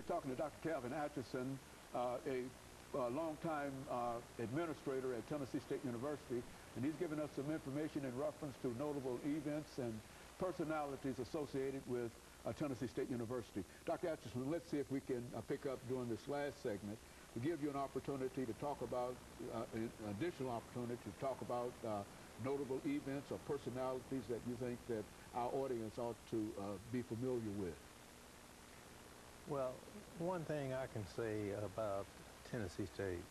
just talking to Dr. Calvin Atchison, a longtime administrator at Tennessee State University, and he's given us some information in reference to notable events and personalities associated with Tennessee State University. Dr. Atchison, let's see if we can pick up during this last segment to give you an opportunity to talk about, an additional opportunity to talk about notable events or personalities that you think that our audience ought to be familiar with. Well, one thing I can say about Tennessee State,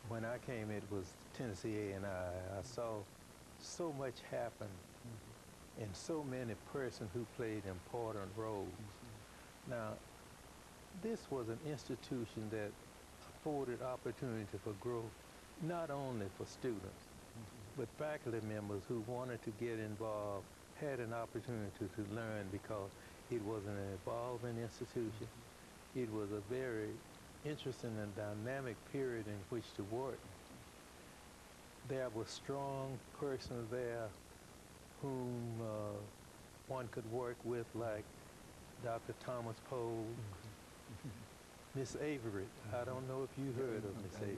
when I came, it was Tennessee AandI. I saw so much happen and so many persons who played important roles. Now, this was an institution that afforded opportunity for growth, not only for students, but faculty members who wanted to get involved had an opportunity to learn, because it was an evolving institution. It was a very interesting and dynamic period in which to work. There were strong persons there whom one could work with, like Dr. Thomas Poe, Miss Avery. I don't know if you heard of Miss Avery.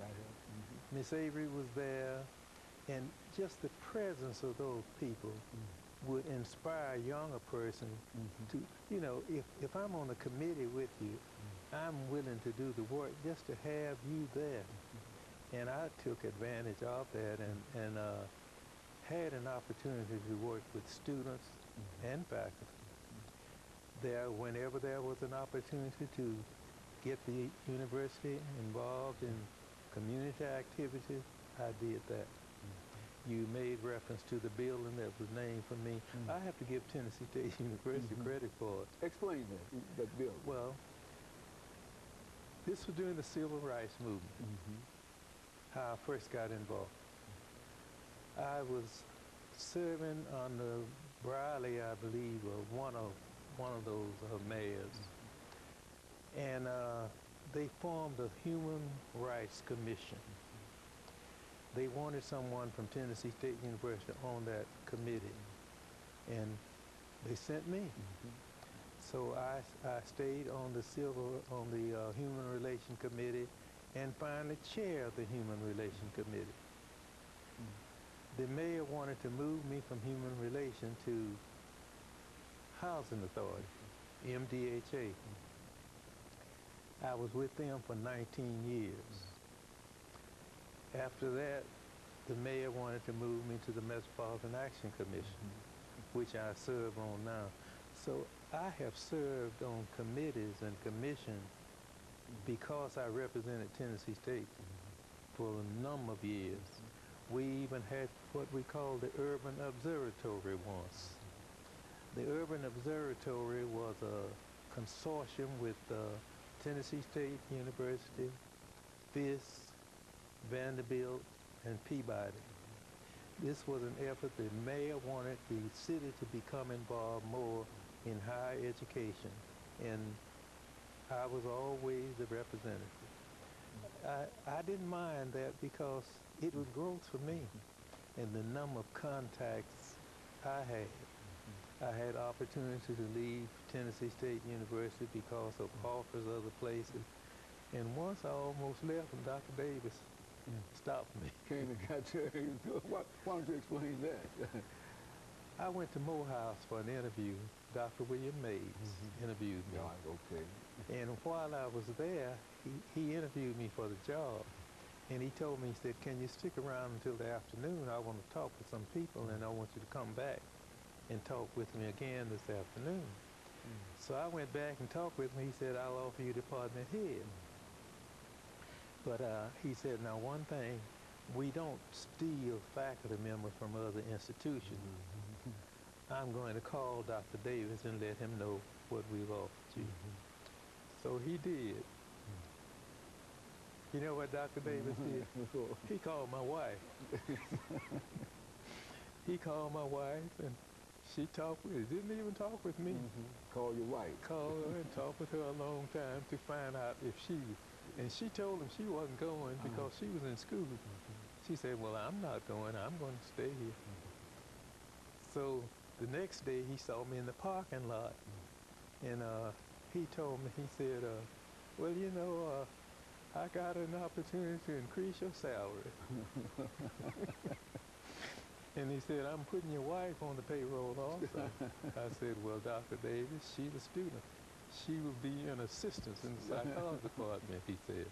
Miss Avery was there, and just the presence of those people would inspire a younger person to, you know, if I'm on a committee with you, I'm willing to do the work just to have you there. And I took advantage of that and had an opportunity to work with students and faculty. There, whenever there was an opportunity to get the university involved in community activities, I did that. You made reference to the building that was named for me. I have to give Tennessee State University credit for it. Explain that building. Well, this was during the Civil Rights Movement, how I first got involved. I was serving under Briley, I believe, one of those mayors, and they formed a Human Rights Commission. They wanted someone from Tennessee State University on that committee, and they sent me. So I stayed on the Human Relations Committee, and finally chaired the Human Relations Committee. The mayor wanted to move me from Human Relations to Housing Authority, MDHA. I was with them for 19 years. After that, the mayor wanted to move me to the Metropolitan Action Commission, which I serve on now. So I have served on committees and commissions because I represented Tennessee State for a number of years. We even had what we call the Urban Observatory once. The Urban Observatory was a consortium with Tennessee State University, Fisk, Vanderbilt, and Peabody. This was an effort. The mayor wanted the city to become involved more in higher education, and I was always the representative. I didn't mind that because it was growth for me, and the number of contacts I had. I had opportunity to leave Tennessee State University because of offers other places, and once I almost left, and Dr. Davis stopped me. Came and got you. Why don't you explain that? I went to Morehouse for an interview. Dr. William Mays interviewed me. Okay. And while I was there, he interviewed me for the job. And he told me, he said, can you stick around until the afternoon? I want to talk with some people, and I want you to come back and talk with me again this afternoon. So I went back and talked with him. He said, I'll offer you department head. But he said, now one thing, we don't steal faculty members from other institutions. I'm going to call Dr. Davis and let him know what we've offered you. So he did. You know what Dr. Davis did? He called my wife. He called my wife, and she talked with, didn't even talk with me. Call your wife. Called her and talked with her a long time to find out if she, and she told him she wasn't going because she was in school. She said, well, I'm not going, I'm going to stay here. So the next day he saw me in the parking lot, and he told me, he said, well, you know, I got an opportunity to increase your salary. And he said, I'm putting your wife on the payroll also. I said, well, Dr. Davis, she's a student. She will be an assistant in the psychology department, he said.